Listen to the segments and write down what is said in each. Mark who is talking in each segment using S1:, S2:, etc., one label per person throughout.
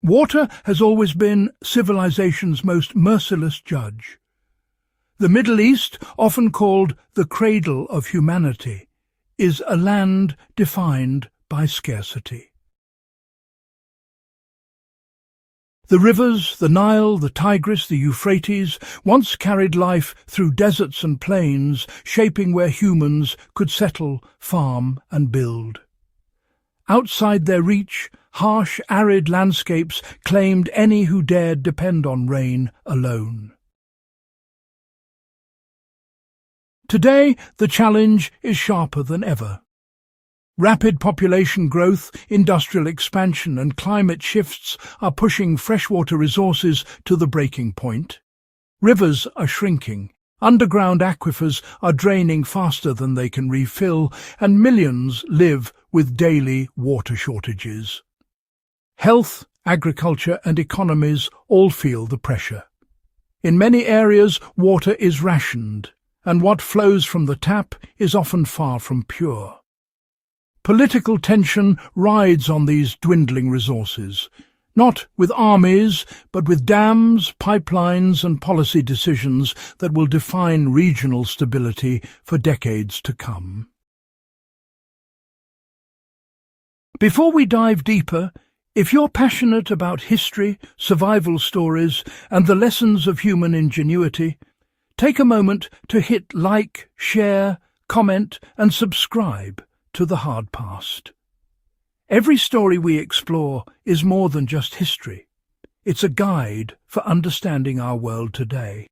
S1: Water has always been civilization's most merciless judge. The Middle East, often called the cradle of humanity, is a land defined by scarcity. The rivers, the Nile, the Tigris, the Euphrates, once carried life through deserts and plains, shaping where humans could settle, farm and build. Outside their reach, harsh, arid landscapes claimed any who dared depend on rain alone. Today, the challenge is sharper than ever. Rapid population growth, industrial expansion and climate shifts are pushing freshwater resources to the breaking point. Rivers are shrinking, underground aquifers are draining faster than they can refill, and millions live with daily water shortages. Health, agriculture and economies all feel the pressure. In many areas, water is rationed, and what flows from the tap is often far from pure. Political tension rides on these dwindling resources, not with armies, but with dams, pipelines and policy decisions that will define regional stability for decades to come. Before we dive deeper, if you're passionate about history, survival stories and the lessons of human ingenuity, take a moment to hit like, share, comment and subscribe to The Hard Past. Every story we explore is more than just history. It's a guide for understanding our world today.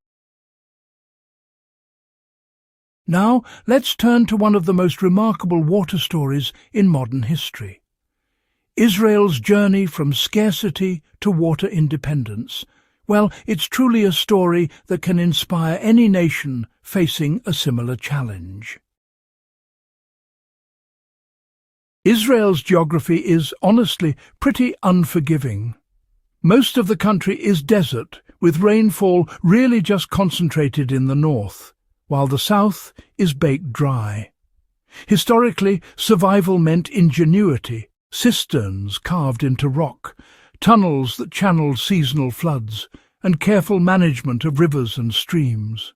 S1: Now, let's turn to one of the most remarkable water stories in modern history. Israel's journey from scarcity to water independence. Well, it's truly a story that can inspire any nation facing a similar challenge. Israel's geography is, honestly, pretty unforgiving. Most of the country is desert, with rainfall really just concentrated in the north, while the south is baked dry. Historically, survival meant ingenuity, cisterns carved into rock, tunnels that channeled seasonal floods, and careful management of rivers and streams.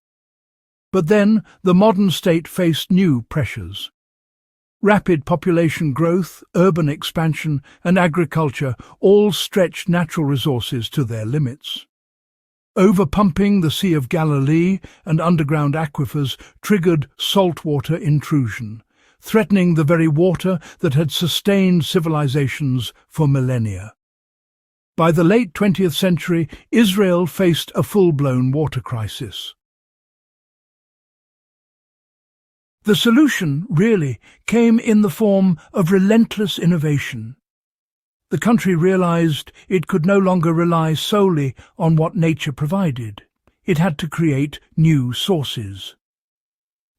S1: But then the modern state faced new pressures. Rapid population growth, urban expansion and agriculture all stretched natural resources to their limits. Overpumping the Sea of Galilee and underground aquifers triggered saltwater intrusion, threatening the very water that had sustained civilizations for millennia. By the late 20th century, Israel faced a full-blown water crisis. The solution, really, came in the form of relentless innovation. The country realized it could no longer rely solely on what nature provided. It had to create new sources.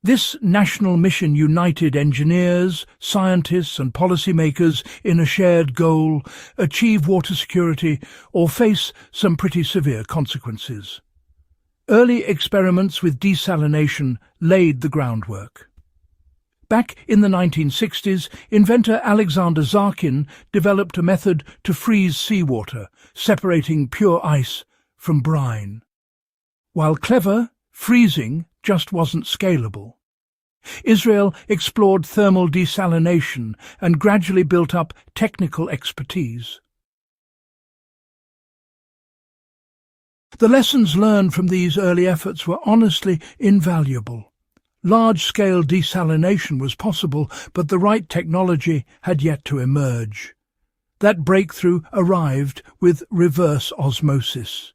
S1: This national mission united engineers, scientists and policymakers in a shared goal: achieve water security or face some pretty severe consequences. Early experiments with desalination laid the groundwork. Back in the 1960s, inventor Alexander Zarkin developed a method to freeze seawater, separating pure ice from brine. While clever, freezing just wasn't scalable. Israel explored thermal desalination and gradually built up technical expertise. The lessons learned from these early efforts were honestly invaluable. Large-scale desalination was possible, but the right technology had yet to emerge. That breakthrough arrived with reverse osmosis.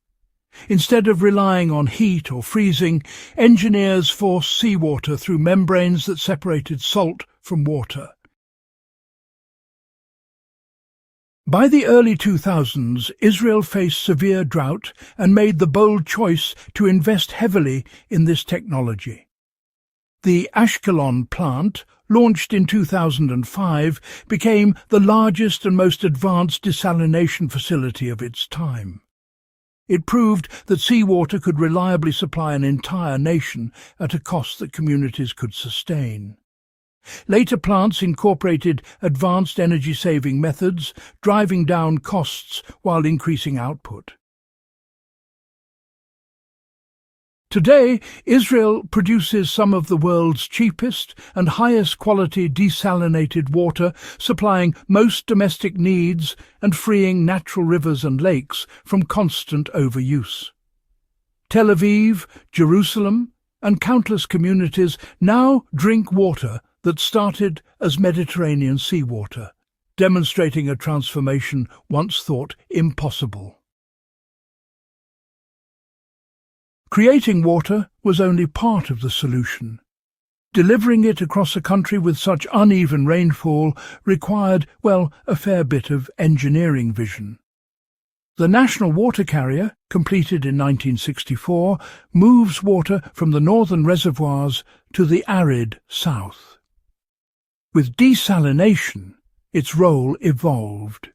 S1: Instead of relying on heat or freezing, engineers forced seawater through membranes that separated salt from water. By the early 2000s, Israel faced severe drought and made the bold choice to invest heavily in this technology. The Ashkelon plant, launched in 2005, became the largest and most advanced desalination facility of its time. It proved that seawater could reliably supply an entire nation at a cost that communities could sustain. Later plants incorporated advanced energy-saving methods, driving down costs while increasing output. Today, Israel produces some of the world's cheapest and highest quality desalinated water, supplying most domestic needs and freeing natural rivers and lakes from constant overuse. Tel Aviv, Jerusalem, and countless communities now drink water that started as Mediterranean seawater, demonstrating a transformation once thought impossible. Creating water was only part of the solution. Delivering it across a country with such uneven rainfall required, well, a fair bit of engineering vision. The national water carrier, completed in 1964, moves water from the northern reservoirs to the arid south. With desalination, its role evolved.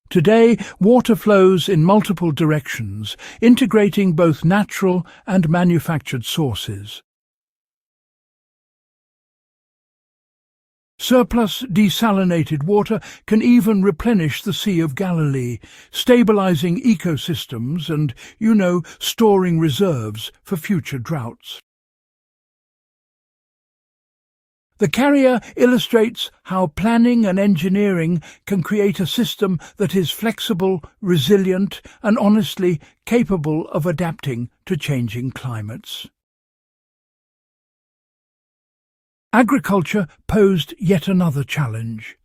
S1: Today, water flows in multiple directions, integrating both natural and manufactured sources. Surplus desalinated water can even replenish the Sea of Galilee, stabilizing ecosystems and, storing reserves for future droughts. The carrier illustrates how planning and engineering can create a system that is flexible, resilient, and honestly capable of adapting to changing climates. Agriculture posed yet another challenge.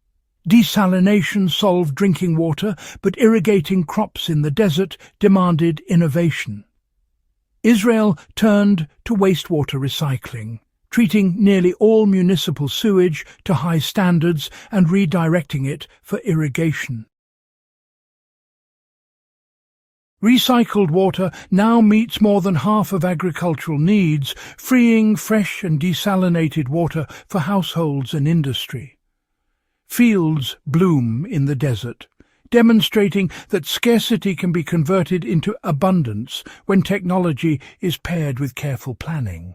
S1: Desalination solved drinking water, but irrigating crops in the desert demanded innovation. Israel turned to wastewater recycling, treating nearly all municipal sewage to high standards and redirecting it for irrigation. Recycled water now meets more than half of agricultural needs, freeing fresh and desalinated water for households and industry. Fields bloom in the desert, demonstrating that scarcity can be converted into abundance when technology is paired with careful planning.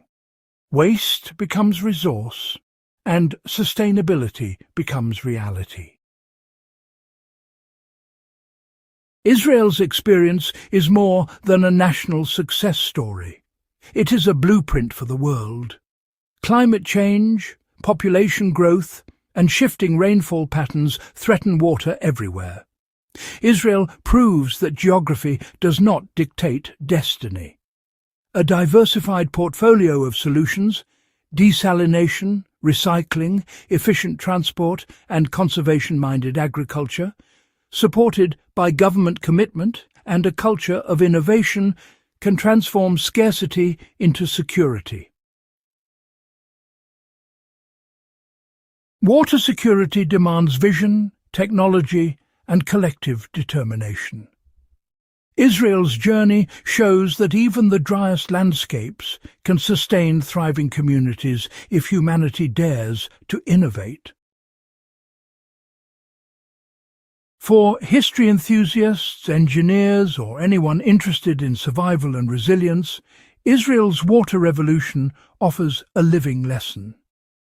S1: Waste becomes resource, and sustainability becomes reality. Israel's experience is more than a national success story. It is a blueprint for the world. Climate change, population growth, and shifting rainfall patterns threaten water everywhere. Israel proves that geography does not dictate destiny. A diversified portfolio of solutions, desalination, recycling, efficient transport, and conservation-minded agriculture, supported by government commitment and a culture of innovation, can transform scarcity into security. Water security demands vision, technology, and collective determination. Israel's journey shows that even the driest landscapes can sustain thriving communities if humanity dares to innovate. For history enthusiasts, engineers, or anyone interested in survival and resilience, Israel's water revolution offers a living lesson.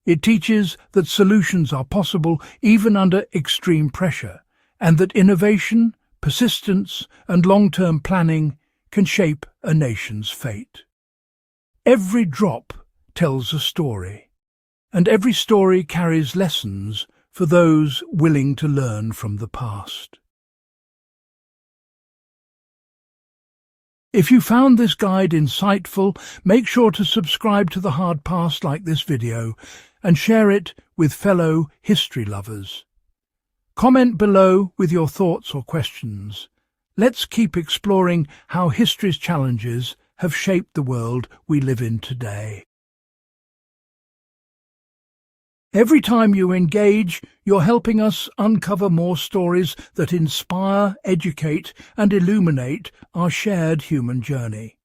S1: It teaches that solutions are possible even under extreme pressure, and that innovation, persistence, and long-term planning can shape a nation's fate. Every drop tells a story, and every story carries lessons for those willing to learn from the past. If you found this guide insightful, make sure to subscribe to The Hard Past like this video and share it with fellow history lovers. Comment below with your thoughts or questions. Let's keep exploring how history's challenges have shaped the world we live in today. Every time you engage, you're helping us uncover more stories that inspire, educate, and illuminate our shared human journey.